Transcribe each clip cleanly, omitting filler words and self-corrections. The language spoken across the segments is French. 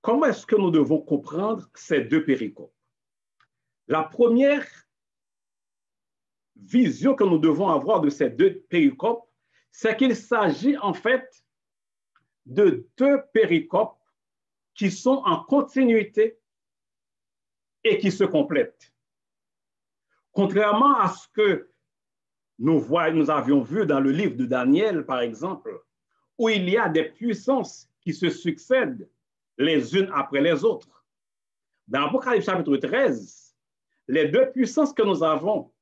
Comment est-ce que nous devons comprendre ces deux péricopes? La première vision que nous devons avoir de ces deux péricopes, c'est qu'il s'agit en fait de deux péricopes qui sont en continuité et qui se complètent. Contrairement à ce que nous avions vu dans le livre de Daniel, par exemple, où il y a des puissances qui se succèdent les unes après les autres. Dans Apocalypse chapitre 13, les deux puissances que nous avons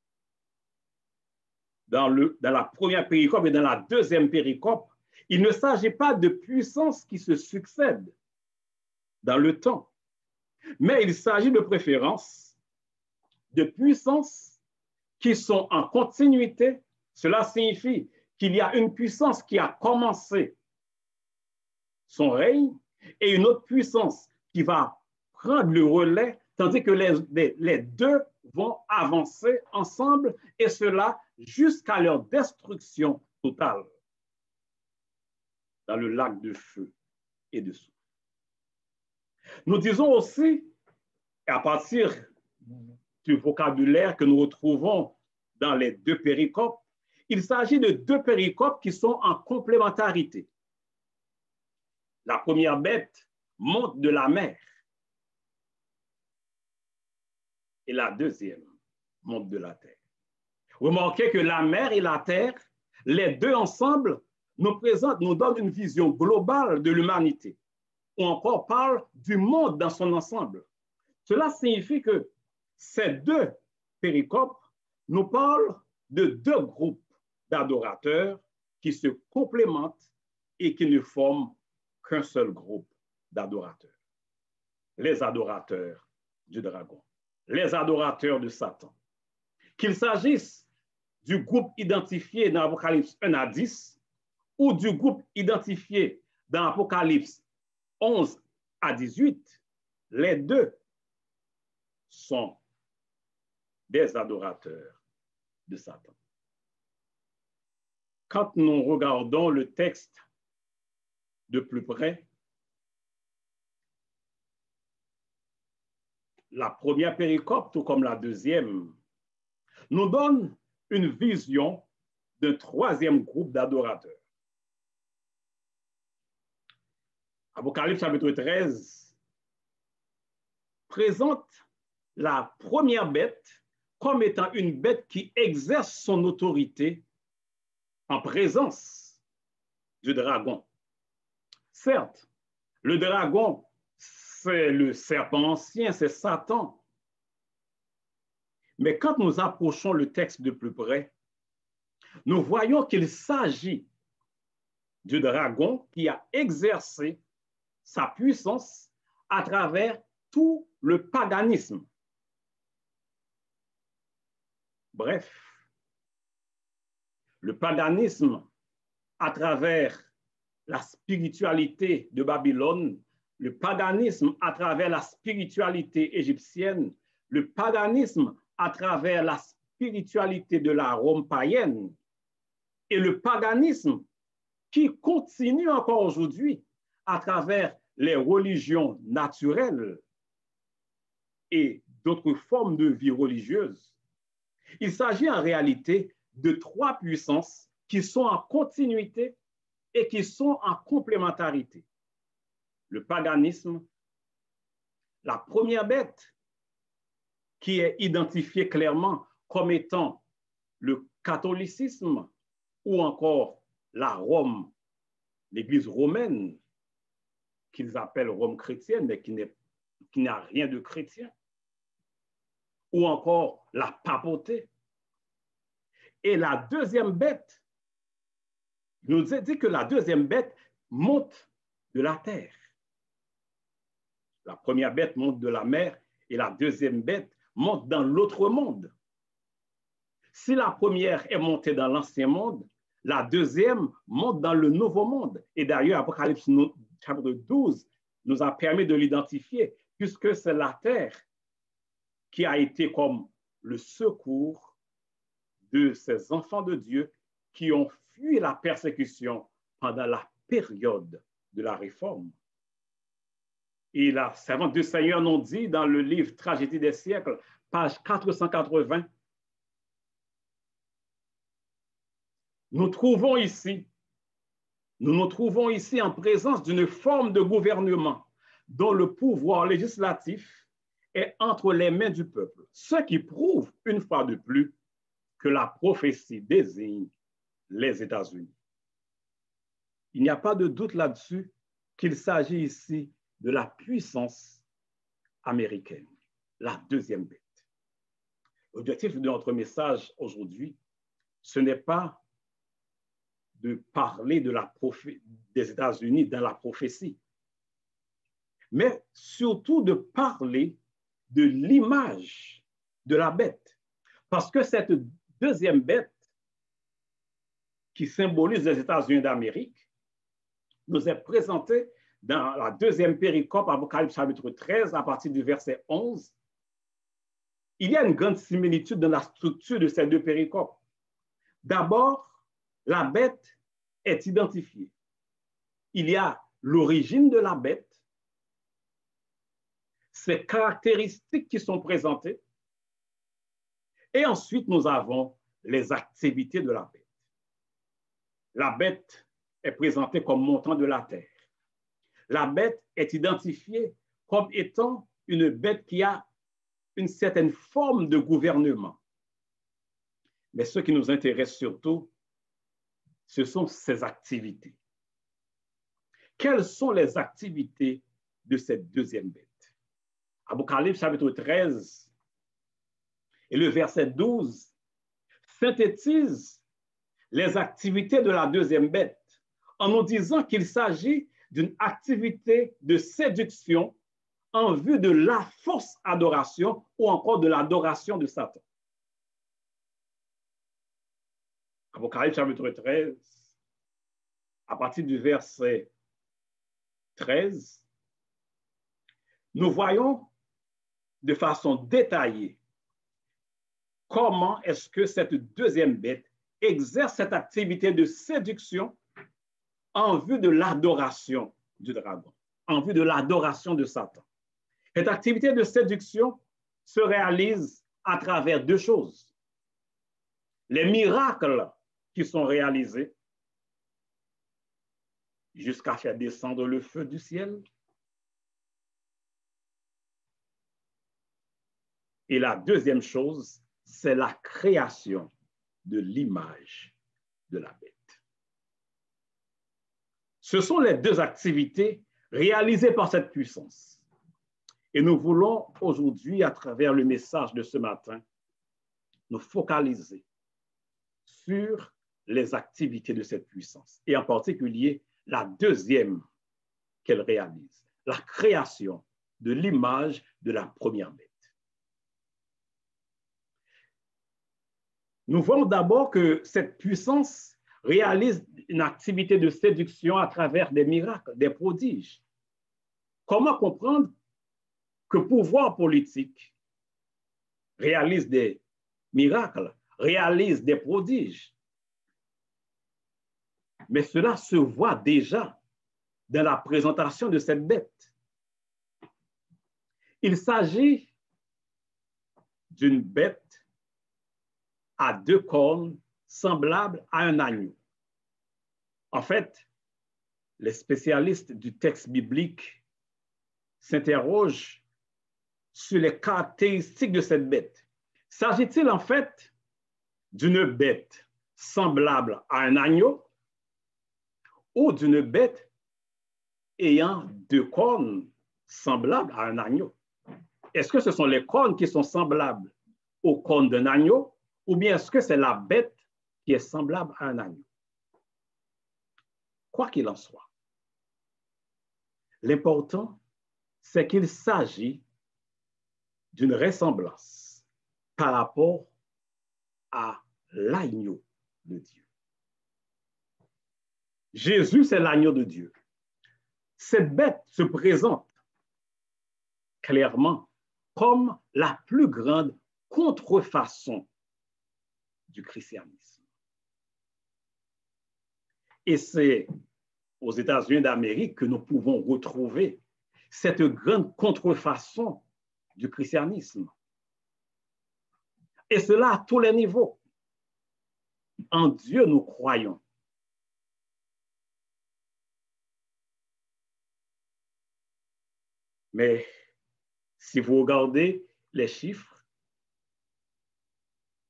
dans la première péricope et dans la deuxième péricope, il ne s'agit pas de puissances qui se succèdent dans le temps, mais il s'agit de préférence de puissances qui sont en continuité. Cela signifie qu'il y a une puissance qui a commencé son règne et une autre puissance qui va prendre le relais, tandis que les deux vont avancer ensemble, et cela jusqu'à leur destruction totale dans le lac de feu et de soufre. Nous disons aussi, à partir du vocabulaire que nous retrouvons dans les deux péricopes, il s'agit de deux péricopes qui sont en complémentarité. La première bête monte de la mer et la deuxième monte de la terre. Remarquez que la mer et la terre, les deux ensemble, nous donnent une vision globale de l'humanité, ou encore parle du monde dans son ensemble. Cela signifie que ces deux péricopes nous parlent de deux groupes d'adorateurs qui se complémentent et qui ne forment qu'un seul groupe d'adorateurs. Les adorateurs du dragon, les adorateurs de Satan. Qu'il s'agisse du groupe identifié dans Apocalypse 1 à 10 ou du groupe identifié dans Apocalypse 11 à 18, les deux sont des adorateurs de Satan. Quand nous regardons le texte de plus près, la première péricope, tout comme la deuxième, nous donne une vision d'un troisième groupe d'adorateurs. Apocalypse chapitre 13 présente la première bête comme étant une bête qui exerce son autorité en présence du dragon. Certes, le dragon, c'est le serpent ancien, c'est Satan. Mais quand nous approchons le texte de plus près, nous voyons qu'il s'agit du dragon qui a exercé sa puissance à travers tout le paganisme. Bref, le paganisme à travers la spiritualité de Babylone, le paganisme à travers la spiritualité égyptienne, le paganisme à travers la spiritualité de la Rome païenne, et le paganisme qui continue encore aujourd'hui à travers les religions naturelles et d'autres formes de vie religieuse. Il s'agit en réalité de trois puissances qui sont en continuité et qui sont en complémentarité. Le paganisme, la première bête qui est identifiée clairement comme étant le catholicisme ou encore la Rome, l'Église romaine, qu'ils appellent Rome chrétienne, mais qui n'a rien de chrétien, ou encore la papauté. Et la deuxième bête, il nous dit que la deuxième bête monte de la terre. La première bête monte de la mer et la deuxième bête monte dans l'autre monde. Si la première est montée dans l'ancien monde, la deuxième monte dans le nouveau monde. Et d'ailleurs, Apocalypse chapitre 12 nous a permis de l'identifier, puisque c'est la terre qui a été comme le secours de ces enfants de Dieu qui ont fui la persécution pendant la période de la réforme. Et la servante du Seigneur nous dit dans le livre Tragédie des siècles, page 480, nous nous trouvons ici en présence d'une forme de gouvernement dont le pouvoir législatif est entre les mains du peuple, ce qui prouve une fois de plus que la prophétie désigne les États-Unis. Il n'y a pas de doute là-dessus qu'il s'agit ici de la puissance américaine, la deuxième bête. L'objectif de notre message aujourd'hui, ce n'est pas de parler des États-Unis dans la prophétie, mais surtout de parler de l'image de la bête. Parce que cette deuxième bête qui symbolise les États-Unis d'Amérique nous est présentée dans la deuxième péricope, Apocalypse chapitre 13, à partir du verset 11. Il y a une grande similitude dans la structure de ces deux péricopes. D'abord, la bête est identifiée. Il y a l'origine de la bête, ses caractéristiques qui sont présentées, et ensuite nous avons les activités de la bête. La bête est présentée comme montant de la terre. La bête est identifiée comme étant une bête qui a une certaine forme de gouvernement. Mais ce qui nous intéresse surtout, ce sont ses activités. Quelles sont les activités de cette deuxième bête? Apocalypse chapitre 13 et le verset 12 synthétise les activités de la deuxième bête en nous disant qu'il s'agit d'une activité de séduction en vue de la fausse adoration ou encore de l'adoration de Satan. Apocalypse chapitre 13, à partir du verset 13, nous voyons de façon détaillée comment est-ce que cette deuxième bête exerce cette activité de séduction en vue de l'adoration du dragon, en vue de l'adoration de Satan. Cette activité de séduction se réalise à travers deux choses. Les miracles qui sont réalisés jusqu'à faire descendre le feu du ciel. Et la deuxième chose, c'est la création de l'image de la bête. Ce sont les deux activités réalisées par cette puissance. Et nous voulons aujourd'hui, à travers le message de ce matin, nous focaliser sur les activités de cette puissance, et en particulier la deuxième qu'elle réalise, la création de l'image de la première bête. Nous voyons d'abord que cette puissance réalise une activité de séduction à travers des miracles, des prodiges. Comment comprendre que le pouvoir politique réalise des miracles, réalise des prodiges? Mais cela se voit déjà dans la présentation de cette bête. Il s'agit d'une bête à deux cornes semblables à un agneau. En fait, les spécialistes du texte biblique s'interrogent sur les caractéristiques de cette bête. S'agit-il en fait d'une bête semblable à un agneau ou d'une bête ayant deux cornes semblables à un agneau? Est-ce que ce sont les cornes qui sont semblables aux cornes d'un agneau ou bien est-ce que c'est la bête qui est semblable à un agneau? Quoi qu'il en soit, l'important, c'est qu'il s'agit d'une ressemblance par rapport à l'agneau de Dieu. Jésus, c'est l'agneau de Dieu. Cette bête se présente clairement comme la plus grande contrefaçon du christianisme. Et c'est aux États-Unis d'Amérique que nous pouvons retrouver cette grande contrefaçon du christianisme. Et cela à tous les niveaux. En Dieu, nous croyons. Mais si vous regardez les chiffres,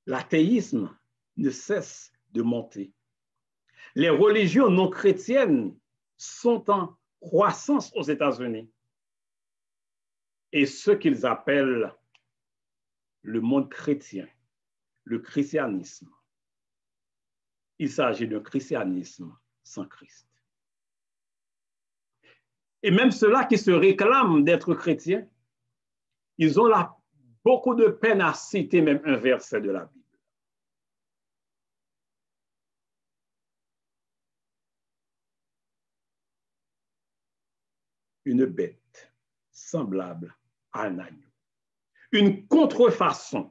l'athéisme ne cesse de monter. Les religions non chrétiennes sont en croissance aux États-Unis. Et ce qu'ils appellent le monde chrétien, le christianisme, il s'agit d'un christianisme sans Christ. Et même ceux-là qui se réclament d'être chrétiens, ils ont beaucoup de peine à citer même un verset de la Bible. Une bête semblable à un agneau. Une contrefaçon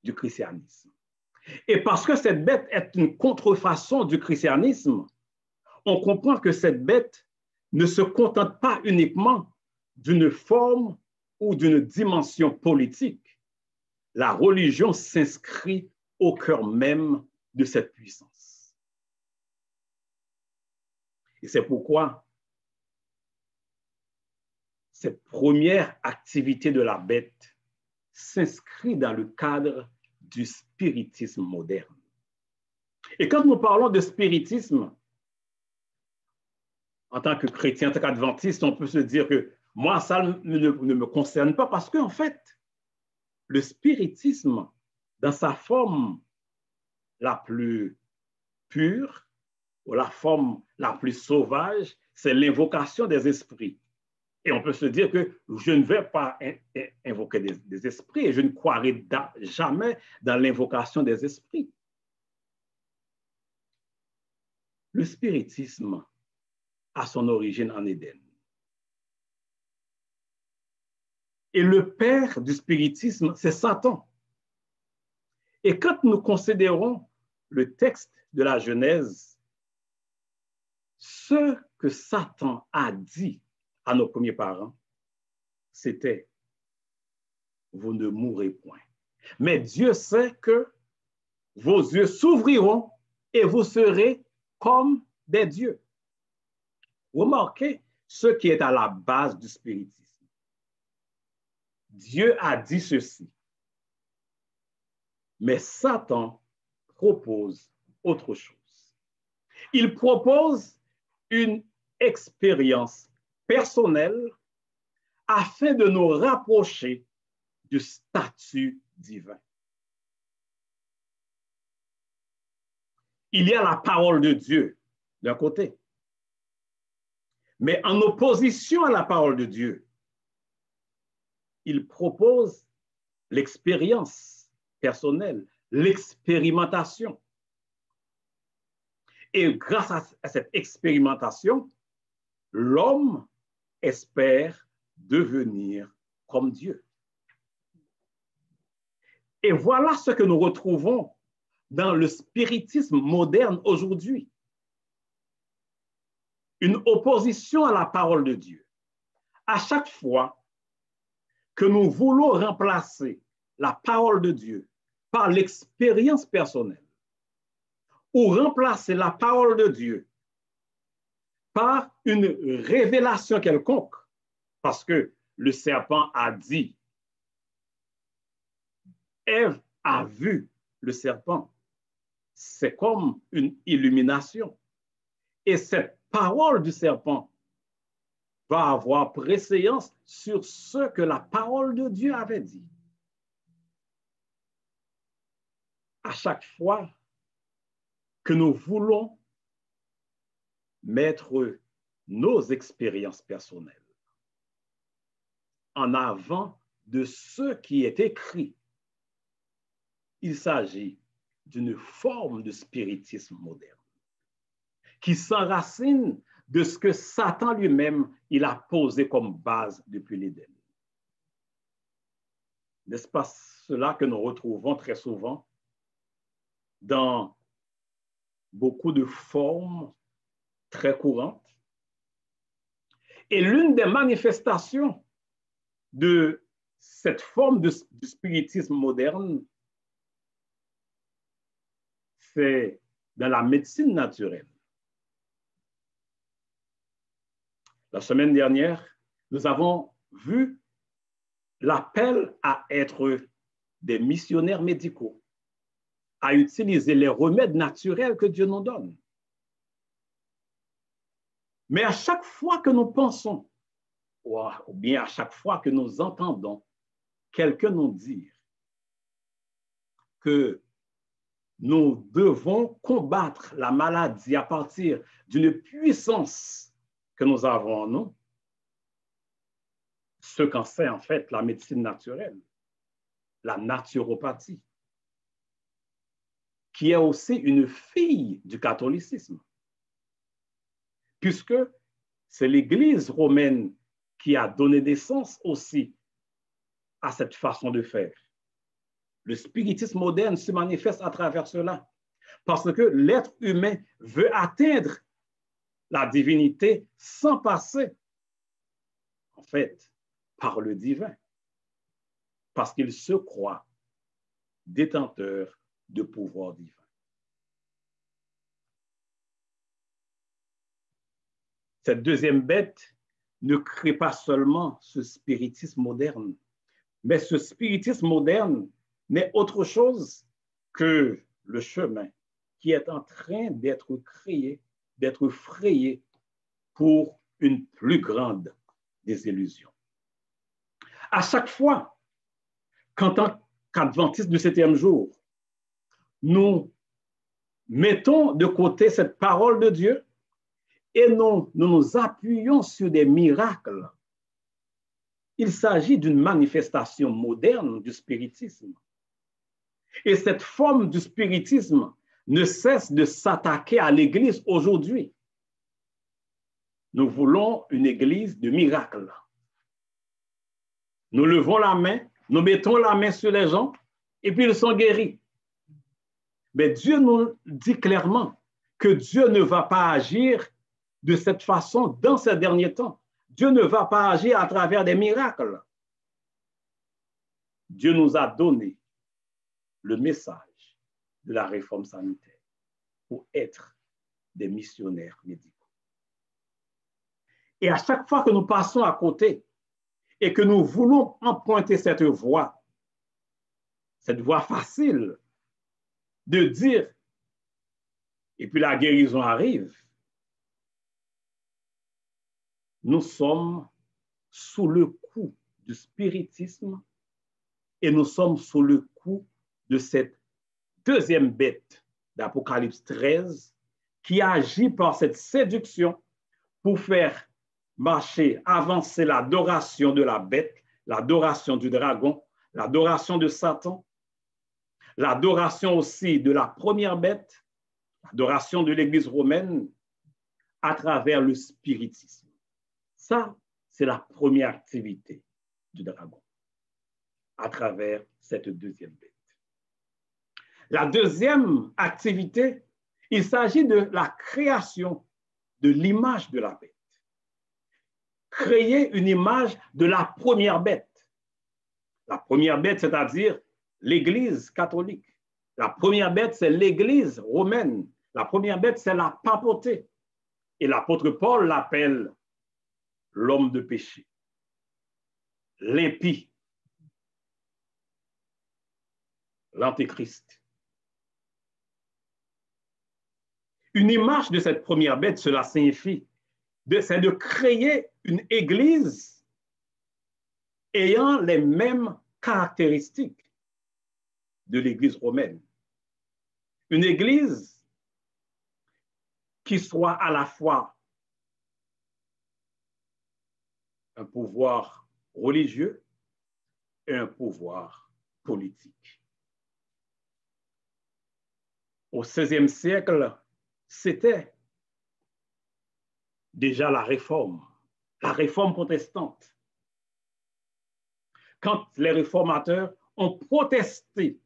du christianisme. Et parce que cette bête est une contrefaçon du christianisme, on comprend que cette bête ne se contente pas uniquement d'une forme ou d'une dimension politique. La religion s'inscrit au cœur même de cette puissance. Et c'est pourquoi cette première activité de la bête s'inscrit dans le cadre du spiritisme moderne. Et quand nous parlons de spiritisme, en tant que chrétien, en tant qu'adventiste, on peut se dire que moi, ça ne me concerne pas parce qu'en fait, le spiritisme, dans sa forme la plus pure, ou la forme la plus sauvage, c'est l'invocation des esprits. Et on peut se dire que je ne vais pas invoquer des esprits et je ne croirai jamais dans l'invocation des esprits. Le spiritisme a son origine en Éden. Et le père du spiritisme, c'est Satan. Et quand nous considérons le texte de la Genèse, ce que Satan a dit à nos premiers parents, c'était « vous ne mourrez point ». Mais Dieu sait que vos yeux s'ouvriront et vous serez comme des dieux. Remarquez ce qui est à la base du spiritisme. Dieu a dit ceci. Mais Satan propose autre chose. Il propose une expérience personnelle afin de nous rapprocher du statut divin. Il y a la parole de Dieu d'un côté, mais en opposition à la parole de Dieu, il propose l'expérience personnelle, l'expérimentation. Et grâce à cette expérimentation, l'homme espère devenir comme Dieu. Et voilà ce que nous retrouvons dans le spiritisme moderne aujourd'hui. Une opposition à la parole de Dieu. À chaque fois que nous voulons remplacer la parole de Dieu par l'expérience personnelle, ou remplacer la parole de Dieu par une révélation quelconque, parce que le serpent a dit, Ève a vu le serpent, c'est comme une illumination. Et cette parole du serpent va avoir préséance sur ce que la parole de Dieu avait dit. À chaque fois que nous voulons mettre nos expériences personnelles en avant de ce qui est écrit, il s'agit d'une forme de spiritisme moderne qui s'enracine de ce que Satan lui-même il a posé comme base depuis l'Éden. N'est-ce pas cela que nous retrouvons très souvent dans beaucoup de formes très courantes? Et l'une des manifestations de cette forme du spiritisme moderne, c'est dans la médecine naturelle. La semaine dernière, nous avons vu l'appel à être des missionnaires médicaux, à utiliser les remèdes naturels que Dieu nous donne. Mais à chaque fois que nous pensons, ou bien à chaque fois que nous entendons quelqu'un nous dire que nous devons combattre la maladie à partir d'une puissance que nous avons en nous, ce qu'en fait en fait la médecine naturelle, la naturopathie, qui est aussi une fille du catholicisme, puisque c'est l'Église romaine qui a donné naissance aussi à cette façon de faire. Le spiritisme moderne se manifeste à travers cela, parce que l'être humain veut atteindre la divinité sans passer, en fait, par le divin, parce qu'il se croit détenteur de pouvoir divin. Cette deuxième bête ne crée pas seulement ce spiritisme moderne, mais ce spiritisme moderne n'est autre chose que le chemin qui est en train d'être créé, d'être frayé pour une plus grande désillusion. À chaque fois qu'en tant qu'adventistes du 7e jour, nous mettons de côté cette parole de Dieu et nous appuyons sur des miracles, il s'agit d'une manifestation moderne du spiritisme. Et cette forme du spiritisme ne cesse de s'attaquer à l'Église aujourd'hui. Nous voulons une Église de miracles. Nous levons la main, nous mettons la main sur les gens et puis ils sont guéris. Mais Dieu nous dit clairement que Dieu ne va pas agir de cette façon dans ces derniers temps. Dieu ne va pas agir à travers des miracles. Dieu nous a donné le message de la réforme sanitaire pour être des missionnaires médicaux. Et à chaque fois que nous passons à côté et que nous voulons emprunter cette voie facile de dire, et puis la guérison arrive, nous sommes sous le coup du spiritisme et nous sommes sous le coup de cette deuxième bête d'Apocalypse 13 qui agit par cette séduction pour faire marcher, avancer l'adoration de la bête, l'adoration du dragon, l'adoration de Satan, l'adoration aussi de la première bête, l'adoration de l'Église romaine à travers le spiritisme. Ça, c'est la première activité du dragon, à travers cette deuxième bête. La deuxième activité, il s'agit de la création de l'image de la bête. Créer une image de la première bête. La première bête, c'est-à-dire l'Église catholique. La première bête, c'est l'Église romaine. La première bête, c'est la papauté. Et l'apôtre Paul l'appelle l'homme de péché, l'impie, l'antéchrist. Une image de cette première bête, cela signifie, c'est de créer une église ayant les mêmes caractéristiques de l'église romaine. Une église qui soit à la fois un pouvoir religieux et un pouvoir politique. Au XVIe siècle, c'était déjà la réforme protestante. Quand les réformateurs ont protesté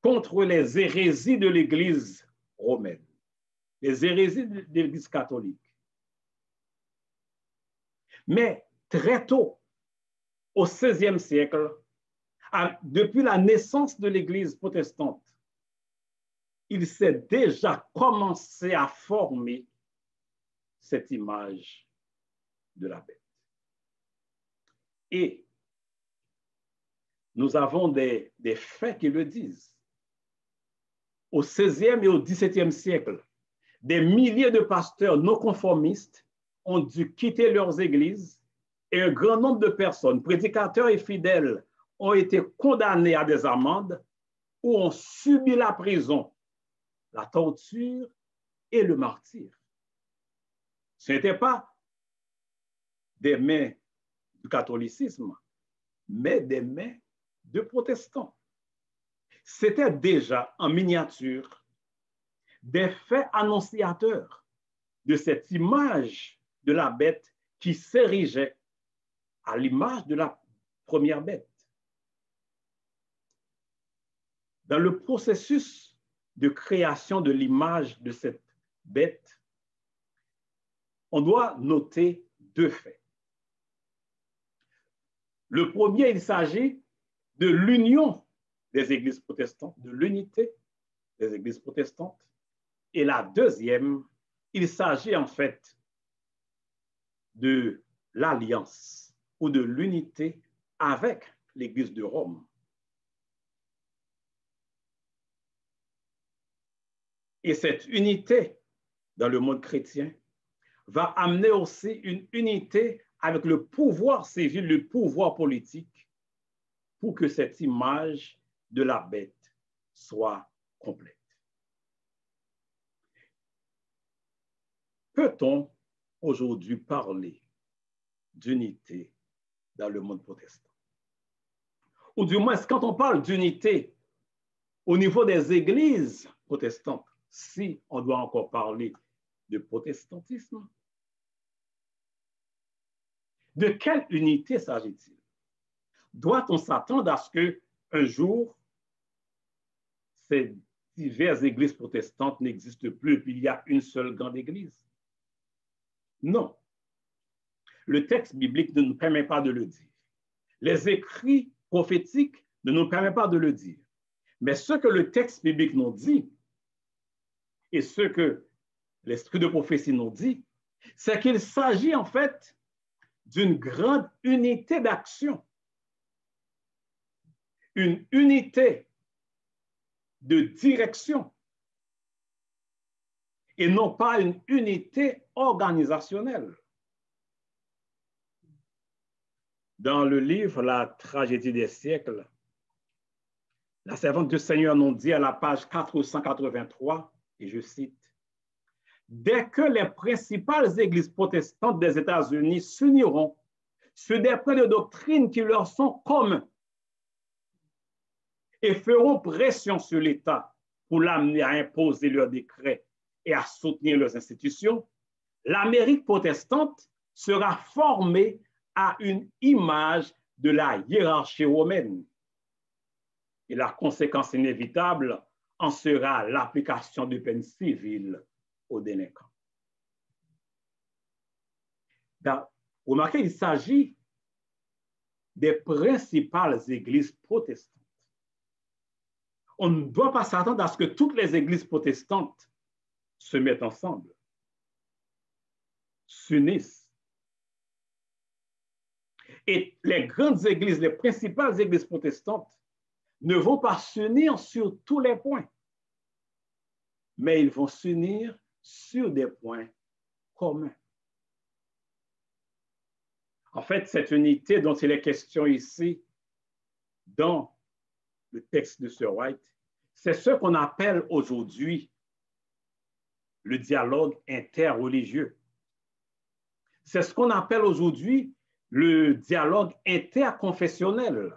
contre les hérésies de l'Église romaine, les hérésies de l'Église catholique, Mais très tôt, au XVIe siècle, depuis la naissance de l'Église protestante, il s'est déjà commencé à former cette image de la bête. Et nous avons des faits qui le disent. Au XVIe et au XVIIe siècle, des milliers de pasteurs non conformistes ont dû quitter leurs églises et un grand nombre de personnes, prédicateurs et fidèles, ont été condamnés à des amendes ou ont subi la prison, la torture et le martyre. Ce n'était pas des mains du catholicisme, mais des mains de protestants. C'était déjà en miniature des faits annonciateurs de cette image de la bête qui s'érigeait à l'image de la première bête. Dans le processus de création de l'image de cette bête, on doit noter deux faits. Le premier, il s'agit de l'union des églises protestantes, de l'unité des églises protestantes. Et la deuxième, il s'agit en fait de l'alliance ou de l'unité avec l'Église de Rome. Et cette unité dans le monde chrétien va amener aussi une unité avec le pouvoir civil, le pouvoir politique, pour que cette image de la bête soit complète. Peut-on aujourd'hui parler d'unité dans le monde protestant? Ou du moins, quand on parle d'unité au niveau des églises protestantes, si on doit encore parler de protestantisme, de quelle unité s'agit-il? Doit-on s'attendre à ce qu'un jour, ces diverses églises protestantes n'existent plus et qu'il y a une seule grande église? Non. Le texte biblique ne nous permet pas de le dire. Les écrits prophétiques ne nous permettent pas de le dire. Mais ce que le texte biblique nous dit et ce que l'esprit de prophétie nous dit, c'est qu'il s'agit en fait d'une grande unité d'action, une unité de direction et non pas une unité organisationnelle. Dans le livre La tragédie des siècles, la servante du Seigneur nous dit à la page 483, et je cite, « Dès que les principales églises protestantes des États-Unis s'uniront sur des points de doctrine qui leur sont communs et feront pression sur l'État pour l'amener à imposer leurs décrets et à soutenir leurs institutions, l'Amérique protestante sera formée à une image de la hiérarchie romaine. Et la conséquence inévitable en sera l'application de peines civiles aux délinquants. » Remarquez, il s'agit des principales églises protestantes. On ne doit pas s'attendre à ce que toutes les églises protestantes se mettent ensemble, s'unissent. Et les grandes églises, les principales églises protestantes ne vont pas s'unir sur tous les points, mais ils vont s'unir sur des points communs. En fait, cette unité dont il est question ici dans le texte de Sir White, c'est ce qu'on appelle aujourd'hui le dialogue interreligieux. C'est ce qu'on appelle aujourd'hui le dialogue interconfessionnel.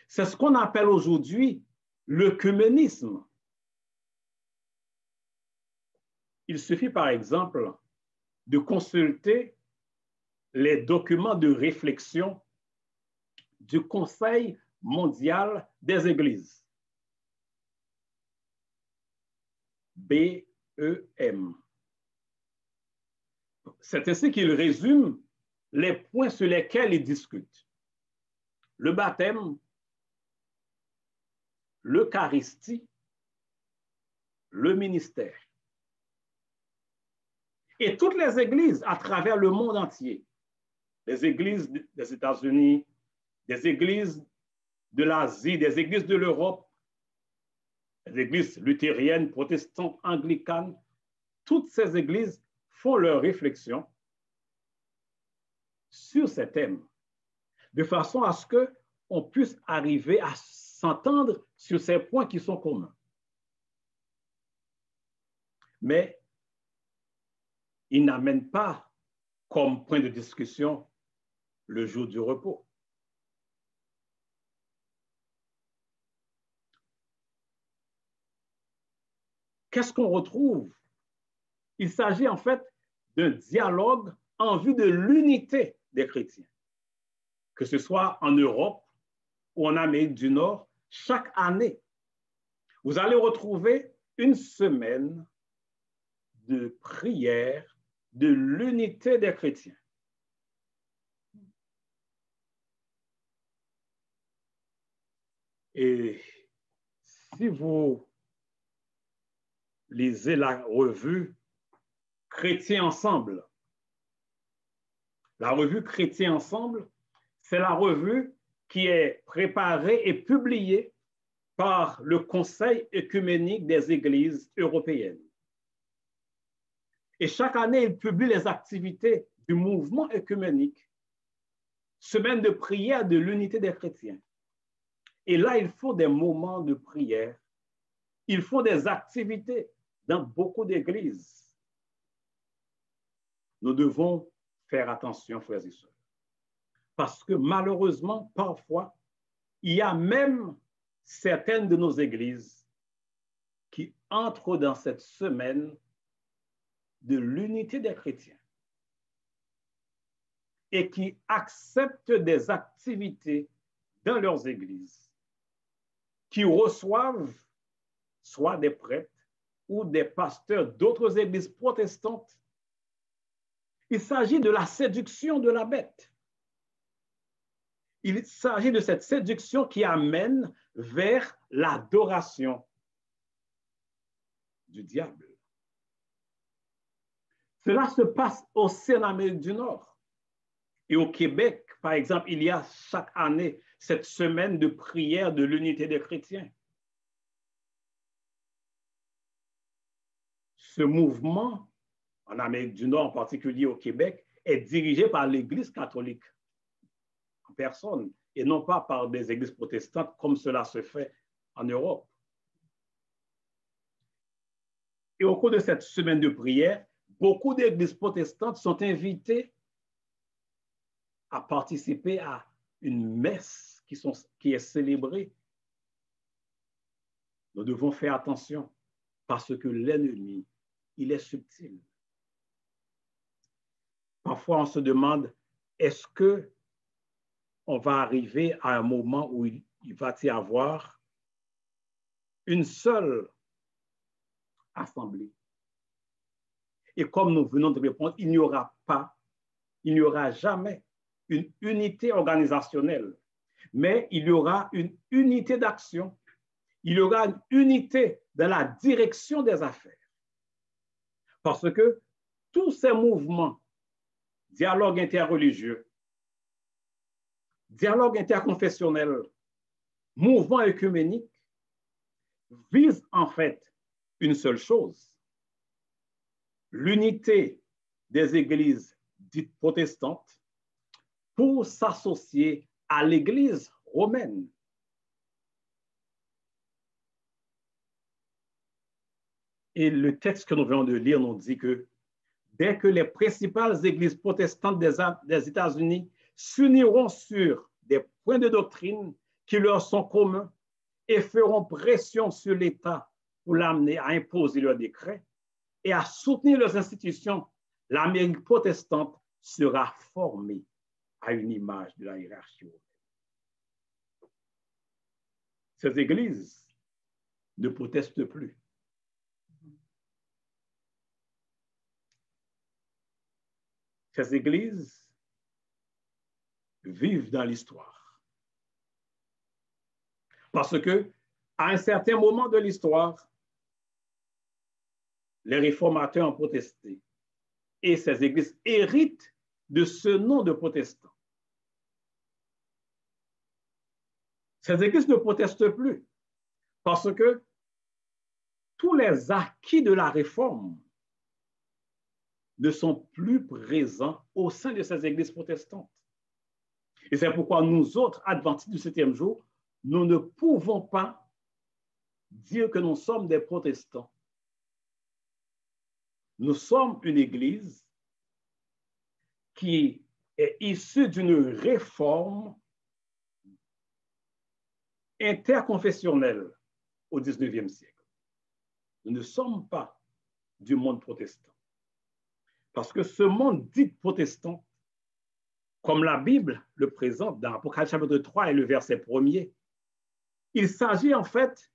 C'est ce qu'on appelle aujourd'hui l'œcuménisme. Il suffit par exemple de consulter les documents de réflexion du Conseil mondial des églises, BEM. C'est ainsi qu'il résume les points sur lesquels ils discutent. Le baptême, l'Eucharistie, le ministère. Et toutes les églises à travers le monde entier, les églises des États-Unis, des églises de l'Asie, des églises de l'Europe, les églises luthériennes, protestantes, anglicanes, toutes ces églises font leurs réflexions sur ces thèmes, de façon à ce qu'on puisse arriver à s'entendre sur ces points qui sont communs. Mais ils n'amènent pas comme point de discussion le jour du repos. Qu'est-ce qu'on retrouve? Il s'agit en fait d'un dialogue en vue de l'unité des chrétiens, que ce soit en Europe ou en Amérique du Nord, chaque année, vous allez retrouver une semaine de prière de l'unité des chrétiens. Et si vous lisez la revue Chrétiens Ensemble, la revue Chrétiens Ensemble, c'est la revue qui est préparée et publiée par le Conseil œcuménique des Églises européennes. Et chaque année, il publie les activités du mouvement œcuménique, semaine de prière de l'unité des chrétiens. Et là, il faut des moments de prière, il faut des activités dans beaucoup d'églises. Nous devons faire attention, frères et sœurs, parce que malheureusement, parfois, il y a même certaines de nos églises qui entrent dans cette semaine de l'unité des chrétiens et qui acceptent des activités dans leurs églises, qui reçoivent soit des prêtres ou des pasteurs d'autres églises protestantes. Il s'agit de la séduction de la bête. Il s'agit de cette séduction qui amène vers l'adoration du diable. Cela se passe aussi en Amérique du Nord. Et au Québec, par exemple, il y a chaque année cette semaine de prière de l'unité des chrétiens. Ce mouvement, en Amérique du Nord, en particulier au Québec, est dirigé par l'Église catholique en personne et non pas par des églises protestantes comme cela se fait en Europe. Et au cours de cette semaine de prière, beaucoup d'églises protestantes sont invitées à participer à une messe qui est célébrée. Nous devons faire attention parce que l'ennemi, il est subtil. Parfois, on se demande, est-ce qu'on va arriver à un moment où il va y avoir une seule assemblée? Et comme nous venons de répondre, il n'y aura jamais une unité organisationnelle, mais il y aura une unité d'action, il y aura une unité dans la direction des affaires. Parce que tous ces mouvements, dialogue interreligieux, dialogue interconfessionnel, mouvement œcuménique, visent en fait une seule chose, l'unité des églises dites protestantes pour s'associer à l'Église romaine. Et le texte que nous venons de lire nous dit que dès que les principales églises protestantes des États-Unis s'uniront sur des points de doctrine qui leur sont communs et feront pression sur l'État pour l'amener à imposer leurs décrets et à soutenir leurs institutions, l'Amérique protestante sera formée à une image de la hiérarchie. Ces églises ne protestent plus. Ces églises vivent dans l'histoire. Parce que, à un certain moment de l'histoire, les réformateurs ont protesté et ces églises héritent de ce nom de protestants. Ces églises ne protestent plus parce que tous les acquis de la réforme ne sont plus présents au sein de ces églises protestantes. Et c'est pourquoi nous autres, adventistes du 7e jour, nous ne pouvons pas dire que nous sommes des protestants. Nous sommes une église qui est issue d'une réforme interconfessionnelle au 19e siècle. Nous ne sommes pas du monde protestant. Parce que ce monde dit protestant, comme la Bible le présente dans Apocalypse chapitre 3 et le verset 1er, il s'agit en fait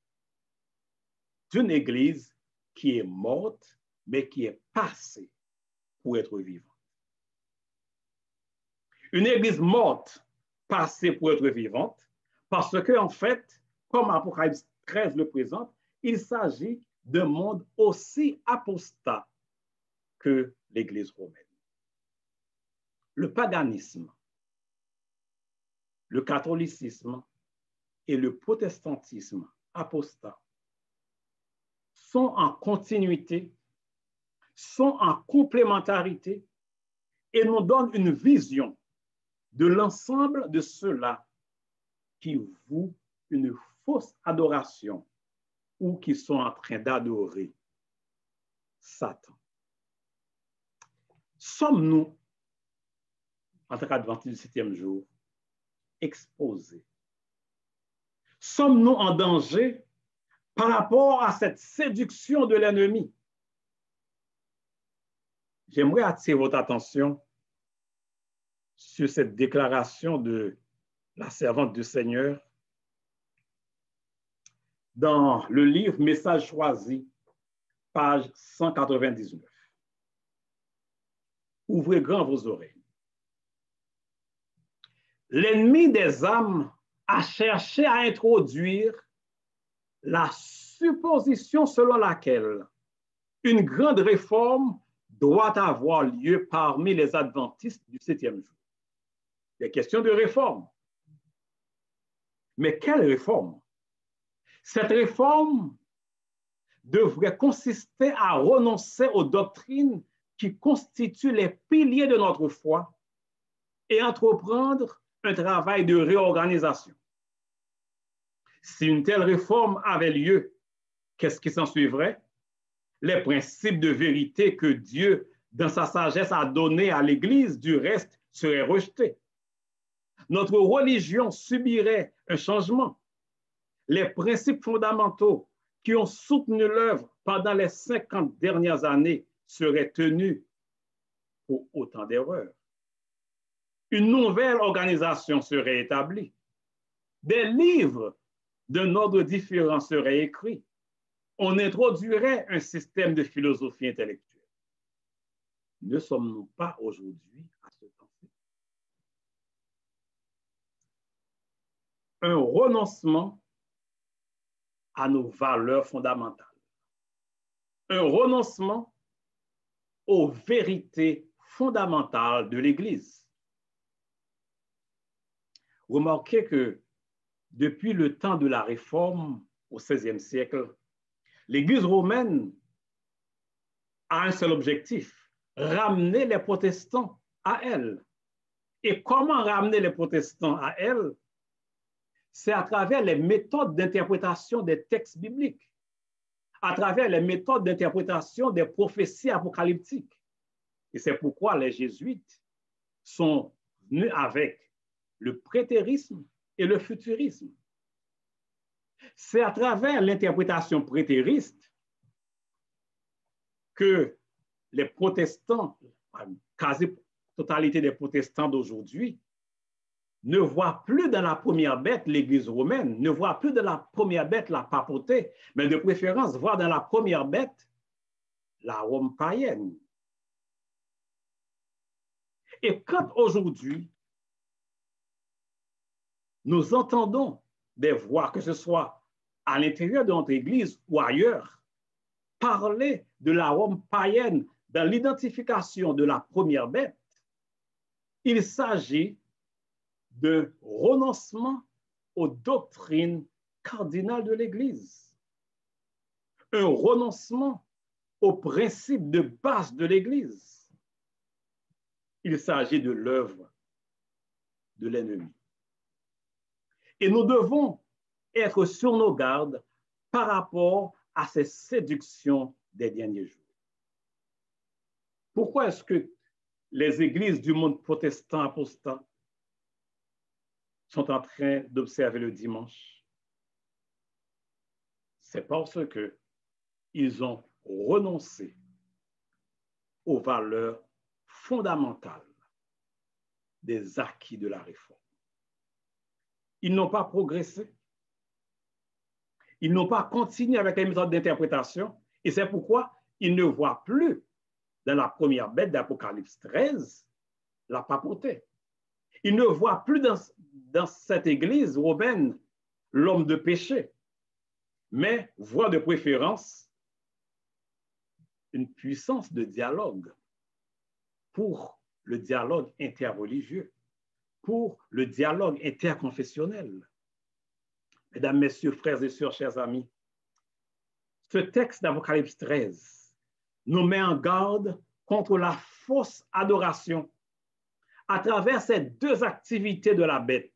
d'une église qui est morte, mais qui est passée pour être vivante. Une église morte, passée pour être vivante, parce que, en fait, comme Apocalypse 13 le présente, il s'agit d'un monde aussi apostat que l'Église romaine. Le paganisme, le catholicisme et le protestantisme apostat sont en continuité, sont en complémentarité et nous donnent une vision de l'ensemble de ceux-là qui vouent une fausse adoration ou qui sont en train d'adorer Satan. Sommes-nous, en tant qu'adventistes du 7e jour, exposés? Sommes-nous en danger par rapport à cette séduction de l'ennemi? J'aimerais attirer votre attention sur cette déclaration de la servante du Seigneur dans le livre Message choisi, page 199. Ouvrez grand vos oreilles. L'ennemi des âmes a cherché à introduire la supposition selon laquelle une grande réforme doit avoir lieu parmi les adventistes du 7e jour. Des questions de réforme. Mais quelle réforme? Cette réforme devrait consister à renoncer aux doctrines qui constituent les piliers de notre foi et entreprendre un travail de réorganisation. Si une telle réforme avait lieu, qu'est-ce qui s'en suivrait? Les principes de vérité que Dieu, dans sa sagesse, a donnés à l'Église, du reste, seraient rejetés. Notre religion subirait un changement. Les principes fondamentaux qui ont soutenu l'œuvre pendant les 50 dernières années seraient tenus pour autant d'erreurs. Une nouvelle organisation serait établie. Des livres d'un ordre différent seraient écrits. On introduirait un système de philosophie intellectuelle. Ne sommes-nous pas aujourd'hui à ce temps-ci? Un renoncement à nos valeurs fondamentales. Un renoncement aux vérités fondamentales de l'Église. Remarquez que depuis le temps de la Réforme au XVIe siècle, l'Église romaine a un seul objectif, ramener les protestants à elle. Et comment ramener les protestants à elle? C'est à travers les méthodes d'interprétation des textes bibliques, à travers les méthodes d'interprétation des prophéties apocalyptiques. Et c'est pourquoi les jésuites sont venus avec le prétérisme et le futurisme. C'est à travers l'interprétation prétériste que les protestants, la quasi-totalité des protestants d'aujourd'hui, ne voient plus dans la première bête l'Église romaine, ne voient plus dans la première bête la papauté, mais de préférence voient dans la première bête la Rome païenne. Et quand aujourd'hui, nous entendons des voix, que ce soit à l'intérieur de notre Église ou ailleurs, parler de la Rome païenne dans l'identification de la première bête, il s'agit de renoncement aux doctrines cardinales de l'Église, un renoncement aux principes de base de l'Église. Il s'agit de l'œuvre de l'ennemi. Et nous devons être sur nos gardes par rapport à ces séductions des derniers jours. Pourquoi est-ce que les églises du monde protestant apostat sont en train d'observer le dimanche? C'est parce qu'ils ont renoncé aux valeurs fondamentales des acquis de la réforme. Ils n'ont pas progressé. Ils n'ont pas continué avec les méthodes d'interprétation. Et c'est pourquoi ils ne voient plus dans la première bête d'Apocalypse 13 la papauté. Ils ne voient plus dans cette église romaine l'homme de péché, mais voient de préférence une puissance de dialogue pour le dialogue interreligieux, pour le dialogue interconfessionnel. Mesdames, Messieurs, frères et sœurs, chers amis, ce texte d'Apocalypse 13 nous met en garde contre la fausse adoration à travers ces deux activités de la bête,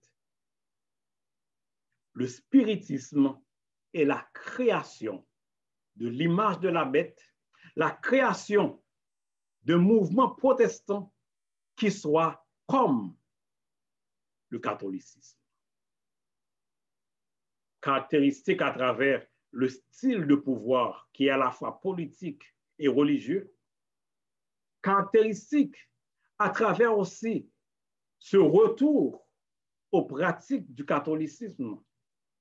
le spiritisme et la création de l'image de la bête, la création de mouvements protestants qui soient comme le catholicisme. Caractéristique à travers le style de pouvoir qui est à la fois politique et religieux, caractéristique à travers aussi ce retour aux pratiques du catholicisme,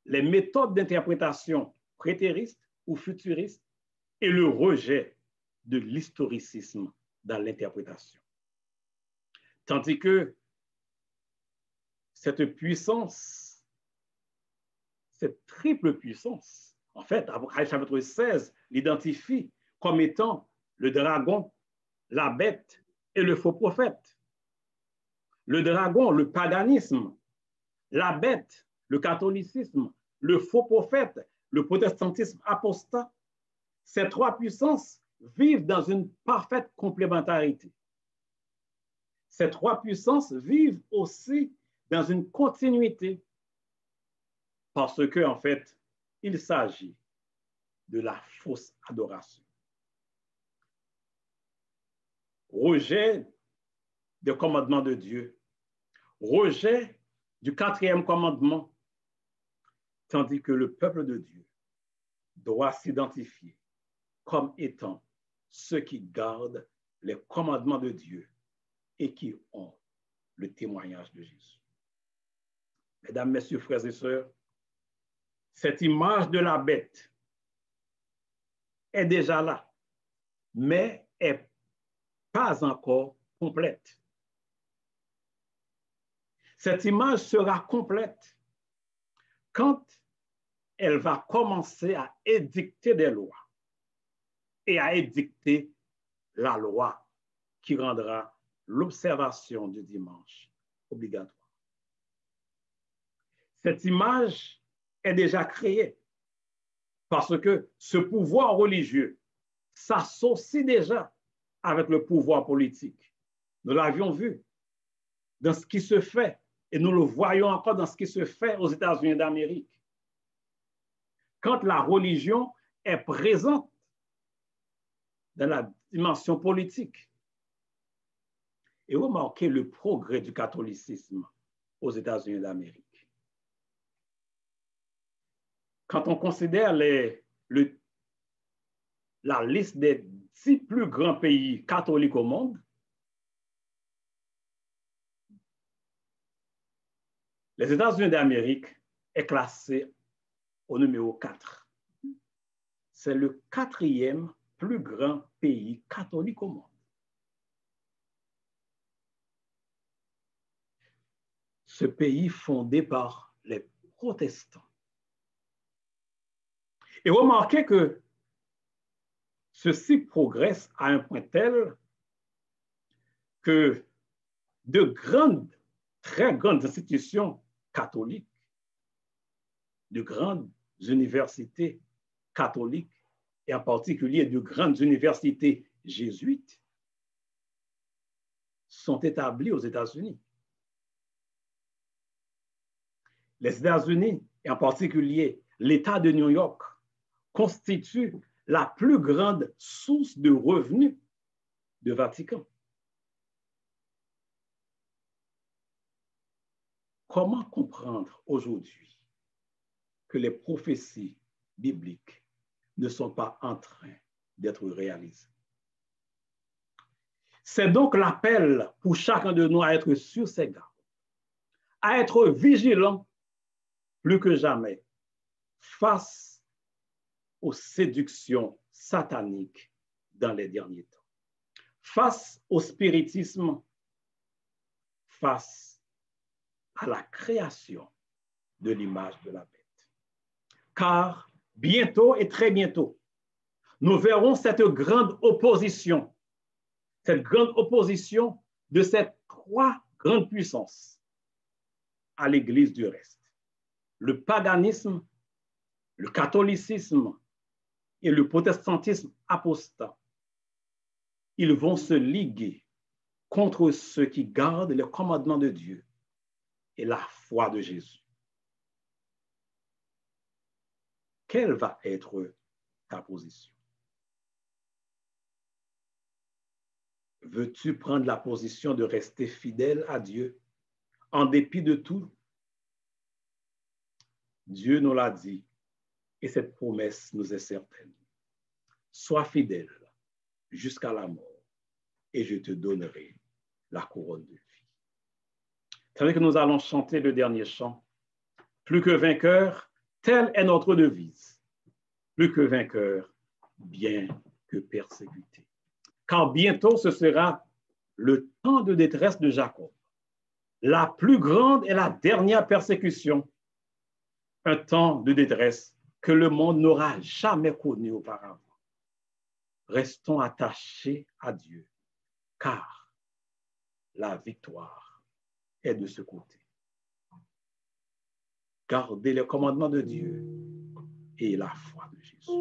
les méthodes d'interprétation prétéristes ou futuristes et le rejet de l'historicisme dans l'interprétation. Tandis que cette puissance, cette triple puissance, en fait, Apocalypse chapitre 16 l'identifie comme étant le dragon, la bête et le faux prophète. Le dragon, le paganisme, la bête, le catholicisme, le faux prophète, le protestantisme apostat, ces trois puissances vivent dans une parfaite complémentarité. Ces trois puissances vivent aussi dans une continuité parce que, en fait, il s'agit de la fausse adoration. Rejet des commandements de Dieu, rejet du quatrième commandement, tandis que le peuple de Dieu doit s'identifier comme étant ceux qui gardent les commandements de Dieu et qui ont le témoignage de Jésus. Mesdames, Messieurs, frères et sœurs, cette image de la bête est déjà là, mais n'est pas encore complète. Cette image sera complète quand elle va commencer à édicter des lois et à édicter la loi qui rendra l'observation du dimanche obligatoire. Cette image est déjà créée parce que ce pouvoir religieux s'associe déjà avec le pouvoir politique. Nous l'avions vu dans ce qui se fait et nous le voyons encore dans ce qui se fait aux États-Unis d'Amérique. Quand la religion est présente dans la dimension politique. Et remarquez le progrès du catholicisme aux États-Unis d'Amérique. Quand on considère la liste des 10 plus grands pays catholiques au monde, les États-Unis d'Amérique est classé au numéro 4. C'est le 4e plus grand pays catholique au monde. Ce pays fondé par les protestants. Et remarquez que ceci progresse à un point tel que de grandes, très grandes institutions catholiques, de grandes universités catholiques, et en particulier de grandes universités jésuites, sont établies aux États-Unis. Les États-Unis, et en particulier l'État de New York, constituent la plus grande source de revenus du Vatican. Comment comprendre aujourd'hui que les prophéties bibliques ne sont pas en train d'être réalisées? C'est donc l'appel pour chacun de nous à être sur ses gardes, à être vigilant plus que jamais face aux séductions sataniques dans les derniers temps, face au spiritisme, face à la création de l'image de la bête. Car bientôt et très bientôt, nous verrons cette grande opposition de ces trois grandes puissances à l'Église du reste. Le paganisme, le catholicisme et le protestantisme apostat. Ils vont se liguer contre ceux qui gardent les commandements de Dieu et la foi de Jésus. Quelle va être ta position? Veux-tu prendre la position de rester fidèle à Dieu en dépit de tout? Dieu nous l'a dit et cette promesse nous est certaine. Sois fidèle jusqu'à la mort et je te donnerai la couronne de vie. Tandis que nous allons chanter le dernier chant, plus que vainqueur, telle est notre devise. Plus que vainqueur, bien que persécuté. Car bientôt ce sera le temps de détresse de Jacob, la plus grande et la dernière persécution, un temps de détresse que le monde n'aura jamais connu auparavant. Restons attachés à Dieu, car la victoire est de ce côté. Gardez les commandements de Dieu et la foi de Jésus.